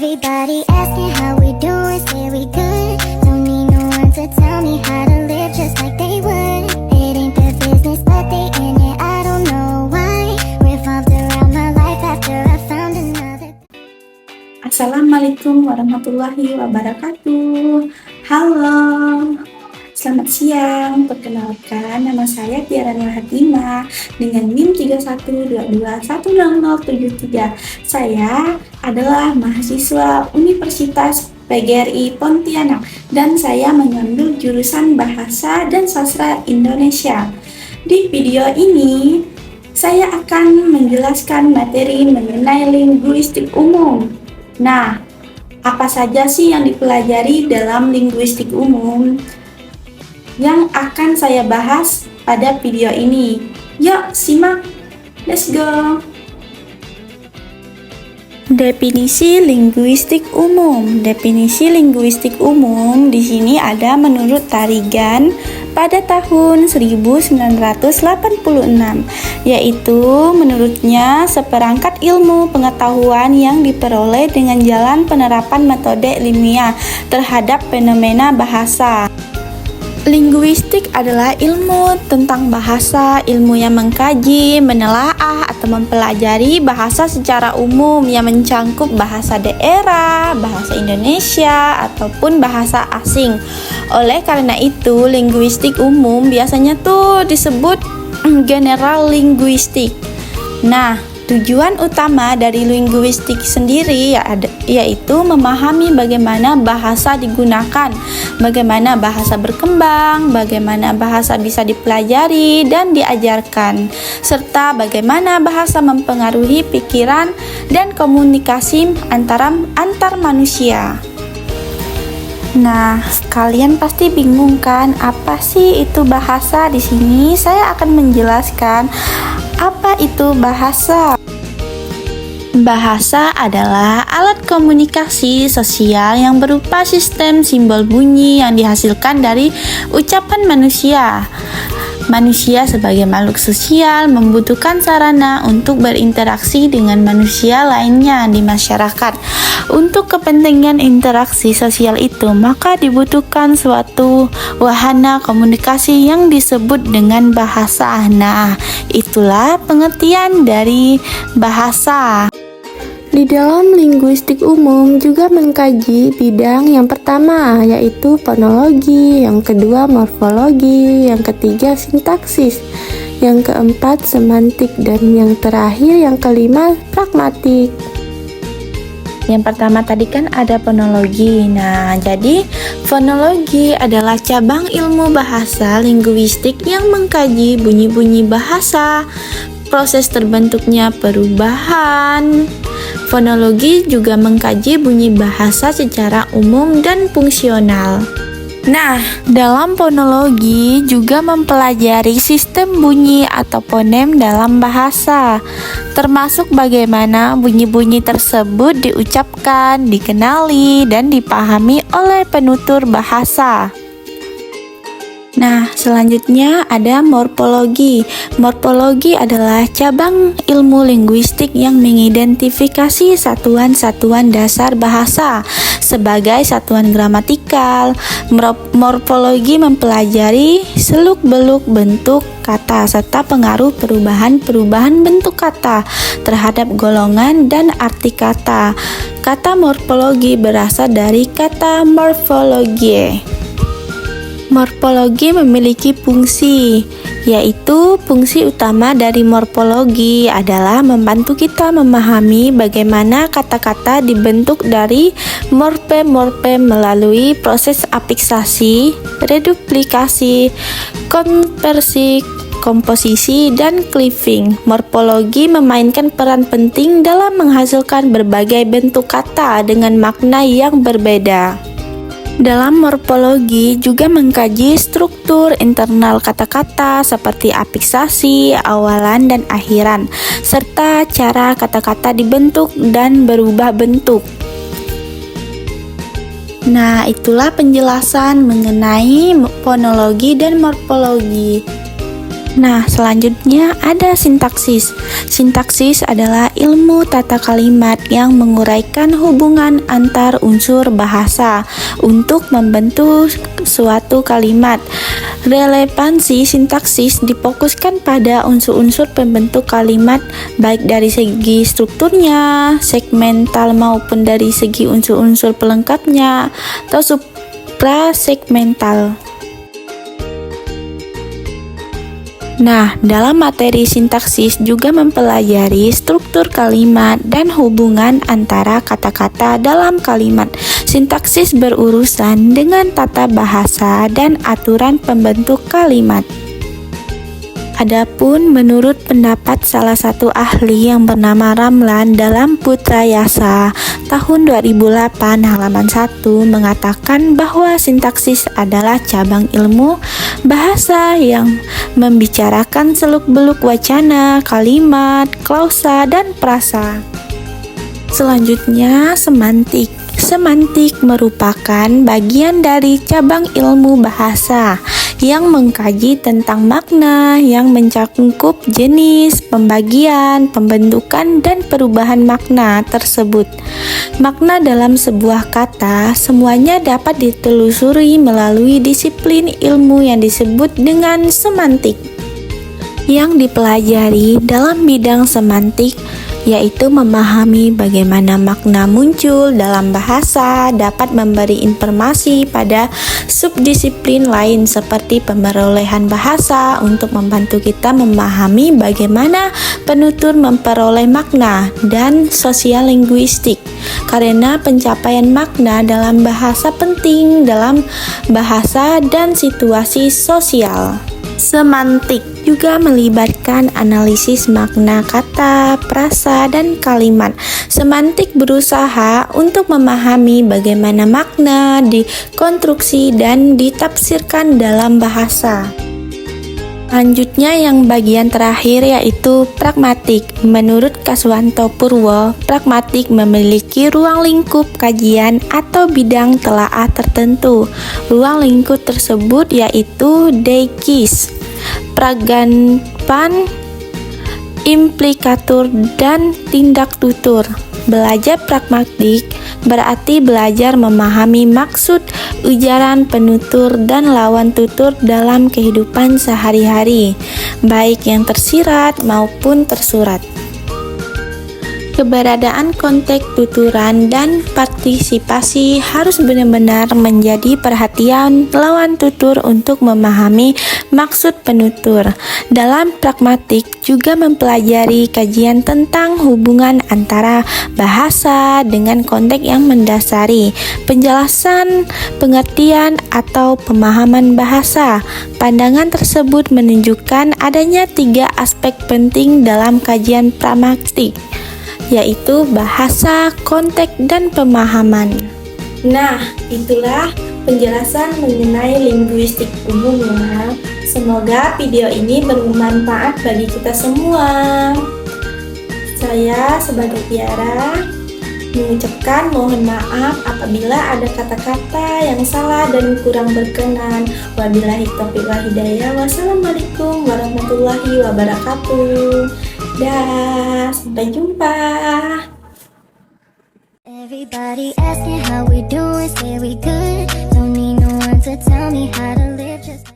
Everybody asking how we doing, say we good. Don't need no one to tell me how to live just like they would. It ain't their business, but they in it, I don't know why. Revolved around my life after I found another. Assalamualaikum warahmatullahi wabarakatuh. Halo, selamat siang. Perkenalkan, nama saya Tiara Nur Hatimah dengan NIM 3122100073. Saya adalah mahasiswa Universitas PGRI Pontianak dan saya mengambil jurusan Bahasa dan Sastra Indonesia. Di video ini, saya akan menjelaskan materi mengenai linguistik umum. Nah, apa saja sih yang dipelajari dalam linguistik umum yang akan saya bahas pada video ini? Yuk, simak. Let's go. Definisi linguistik umum. Definisi linguistik umum di sini ada menurut Tarigan pada tahun 1986, yaitu menurutnya seperangkat ilmu pengetahuan yang diperoleh dengan jalan penerapan metode ilmiah terhadap fenomena bahasa. Linguistik adalah ilmu tentang bahasa, ilmu yang mengkaji, menelaah, atau mempelajari bahasa secara umum yang mencangkup bahasa daerah, bahasa Indonesia, ataupun bahasa asing. Oleh karena itu, linguistik umum biasanya tuh disebut general linguistik. Nah, tujuan utama dari linguistik sendiri yaitu memahami bagaimana bahasa digunakan, bagaimana bahasa berkembang, bagaimana bahasa bisa dipelajari dan diajarkan, serta bagaimana bahasa mempengaruhi pikiran dan komunikasi antar manusia. Nah, kalian pasti bingung kan, apa sih itu bahasa? Di sini saya akan menjelaskan apa itu bahasa. Bahasa adalah alat komunikasi sosial yang berupa sistem simbol bunyi yang dihasilkan dari ucapan manusia. Manusia sebagai makhluk sosial membutuhkan sarana untuk berinteraksi dengan manusia lainnya di masyarakat. Untuk kepentingan interaksi sosial itu, maka dibutuhkan suatu wahana komunikasi yang disebut dengan bahasa. Nah, itulah pengertian dari bahasa. Di dalam linguistik umum juga mengkaji bidang yang pertama yaitu fonologi, yang kedua morfologi, yang ketiga sintaksis, yang keempat semantik, dan yang terakhir yang kelima pragmatik. Yang pertama tadi kan ada fonologi. Nah, jadi fonologi adalah cabang ilmu bahasa linguistik yang mengkaji bunyi-bunyi bahasa, proses terbentuknya perubahan. Fonologi juga mengkaji bunyi bahasa secara umum dan fungsional. Nah, dalam fonologi juga mempelajari sistem bunyi atau fonem dalam bahasa, termasuk bagaimana bunyi-bunyi tersebut diucapkan, dikenali, dan dipahami oleh penutur bahasa. Nah, selanjutnya ada morfologi. Morfologi adalah cabang ilmu linguistik yang mengidentifikasi satuan-satuan dasar bahasa sebagai satuan gramatikal. Morfologi mempelajari seluk-beluk bentuk kata serta pengaruh perubahan-perubahan bentuk kata terhadap golongan dan arti kata. Kata morfologi berasal dari kata morfologie. Morfologi memiliki fungsi, yaitu fungsi utama dari morfologi adalah membantu kita memahami bagaimana kata-kata dibentuk dari morfem-morfem melalui proses afiksasi, reduplikasi, konversi, komposisi, dan clipping. Morfologi memainkan peran penting dalam menghasilkan berbagai bentuk kata dengan makna yang berbeda. Dalam morfologi juga mengkaji struktur internal kata-kata seperti afiksasi, awalan, dan akhiran, serta cara kata-kata dibentuk dan berubah bentuk. Nah, itulah penjelasan mengenai fonologi dan morfologi. Nah, selanjutnya ada sintaksis. Sintaksis adalah ilmu tata kalimat yang menguraikan hubungan antar unsur bahasa untuk membentuk suatu kalimat. Relevansi sintaksis difokuskan pada unsur-unsur pembentuk kalimat baik dari segi strukturnya, segmental maupun dari segi unsur-unsur pelengkapnya atau suprasegmental. Nah, dalam materi sintaksis juga mempelajari struktur kalimat dan hubungan antara kata-kata dalam kalimat. Sintaksis berurusan dengan tata bahasa dan aturan pembentuk kalimat. Adapun menurut pendapat salah satu ahli yang bernama Ramlan dalam Putra Yasa tahun 2008 halaman 1 mengatakan bahwa sintaksis adalah cabang ilmu bahasa yang membicarakan seluk-beluk wacana, kalimat, klausa, dan prasa. Selanjutnya, semantik. Semantik merupakan bagian dari cabang ilmu bahasa yang mengkaji tentang makna yang mencakup jenis, pembagian, pembentukan, dan perubahan makna tersebut. Makna dalam sebuah kata semuanya dapat ditelusuri melalui disiplin ilmu yang disebut dengan semantik. Yang dipelajari dalam bidang semantik yaitu memahami bagaimana makna muncul dalam bahasa dapat memberi informasi pada subdisiplin lain seperti pemerolehan bahasa untuk membantu kita memahami bagaimana penutur memperoleh makna dan sosial linguistik karena pencapaian makna dalam bahasa penting dalam bahasa dan situasi sosial. Semantik juga melibatkan analisis makna kata, frasa, dan kalimat. Semantik berusaha untuk memahami bagaimana makna dikonstruksi dan ditafsirkan dalam bahasa. Selanjutnya yang bagian terakhir yaitu pragmatik. Menurut Kaswanto Purwo, pragmatik memiliki ruang lingkup kajian atau bidang telaah tertentu. Ruang lingkup tersebut yaitu deikis, pragpanpan, implikatur, dan tindak tutur. Belajar pragmatik berarti belajar memahami maksud ujaran penutur dan lawan tutur dalam kehidupan sehari-hari, baik yang tersirat maupun tersurat. Keberadaan konteks tuturan dan partisipasi harus benar-benar menjadi perhatian lawan tutur untuk memahami maksud penutur. Dalam pragmatik juga mempelajari kajian tentang hubungan antara bahasa dengan konteks yang mendasari penjelasan, pengertian, atau pemahaman bahasa. Pandangan tersebut menunjukkan adanya 3 aspek penting dalam kajian pragmatik, yaitu bahasa, konteks, dan pemahaman. Nah, itulah penjelasan mengenai linguistik umumnya. Semoga video ini bermanfaat bagi kita semua. Saya sebagai Tiara mengucapkan mohon maaf apabila ada kata-kata yang salah dan kurang berkenan. Wabillahi taufiq wal hidayah. Wassalamualaikum warahmatullahi wabarakatuh. Dah, sampai jumpa. Everybody asking how we doing, say we good. Don't need no one to tell me how to live just